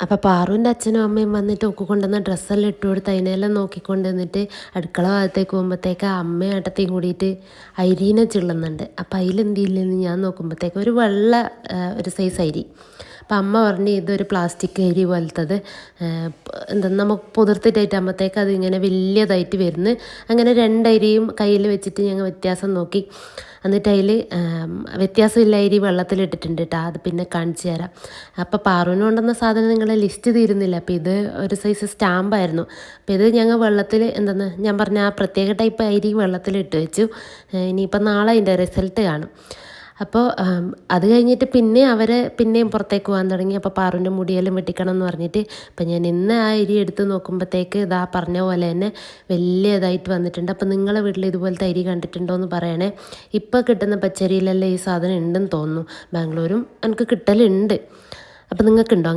അപ്പോൾ പാറുവിൻ്റെ അച്ഛനും അമ്മയും വന്നിട്ട് ഒക്കെ കൊണ്ടുവന്ന ഡ്രസ്സെല്ലാം ഇട്ട് കൊടുത്ത് അതിനെല്ലാം നോക്കിക്കൊണ്ട് വന്നിട്ട് അടുക്കള ഭാഗത്തേക്ക് പോകുമ്പോഴത്തേക്ക് അമ്മയും ഏട്ടത്തെയും കൂടിയിട്ട് അരീനെ ചിള്ളുന്നുണ്ട്. അപ്പോൾ അതിലെന്തില്ലെന്ന് ഞാൻ നോക്കുമ്പോഴത്തേക്ക് ഒരു വെള്ള ഒരു സൈസ് അരി. അപ്പം അമ്മ പറഞ്ഞ് ഇതൊരു പ്ലാസ്റ്റിക് അരി പോലത്തത് എന്താ നമുക്ക് പുതിർത്തിട്ടാകുമ്പോഴത്തേക്ക് അതിങ്ങനെ വലിയതായിട്ട് വരുന്നു. അങ്ങനെ രണ്ടരിയും കയ്യിൽ വെച്ചിട്ട് ഞങ്ങൾ വ്യത്യാസം നോക്കി. എന്നിട്ട് അതിൽ വ്യത്യാസമില്ല അരി വെള്ളത്തിലിട്ടിട്ടുണ്ട് കേട്ടോ. അത് പിന്നെ കാണിച്ചു തരാം. അപ്പോൾ പാറുവിന് കൊണ്ടുവന്ന സാധനം നിങ്ങളെ ലിസ്റ്റ് തീരുന്നില്ല. അപ്പോൾ ഇത് ഒരു സൈസ് സ്റ്റാമ്പായിരുന്നു. അപ്പോൾ ഇത് ഞങ്ങൾ വെള്ളത്തിൽ എന്തെന്ന് ഞാൻ പറഞ്ഞ ആ പ്രത്യേക ടൈപ്പ് അരി വെള്ളത്തിലിട്ട് വെച്ചു. ഇനിയിപ്പോൾ നാളെ അതിൻ്റെ റിസൾട്ട് കാണും. അപ്പോൾ അത് കഴിഞ്ഞിട്ട് പിന്നെ അവരെ പിന്നെയും പുറത്തേക്ക് പോകാൻ തുടങ്ങി. അപ്പോൾ പാറുവിൻ്റെ മുടിയെല്ലാം വെട്ടിക്കണം എന്ന് പറഞ്ഞിട്ട് അപ്പം ഞാൻ ഇന്ന് ആ അരി എടുത്ത് നോക്കുമ്പോഴത്തേക്ക് ഇതാ പറഞ്ഞ പോലെ തന്നെ വലിയതായിട്ട് വന്നിട്ടുണ്ട്. അപ്പോൾ നിങ്ങളെ വീട്ടിൽ ഇതുപോലത്തെ അരി കണ്ടിട്ടുണ്ടോ എന്ന് പറയണേ. ഇപ്പോൾ കിട്ടുന്ന പച്ചരിയിലെല്ലാം ഈ സാധനം ഉണ്ടെന്ന് തോന്നുന്നു. ബാംഗ്ലൂരും എനിക്ക് കിട്ടലുണ്ട്. അപ്പോൾ നിങ്ങൾക്കുണ്ടോ?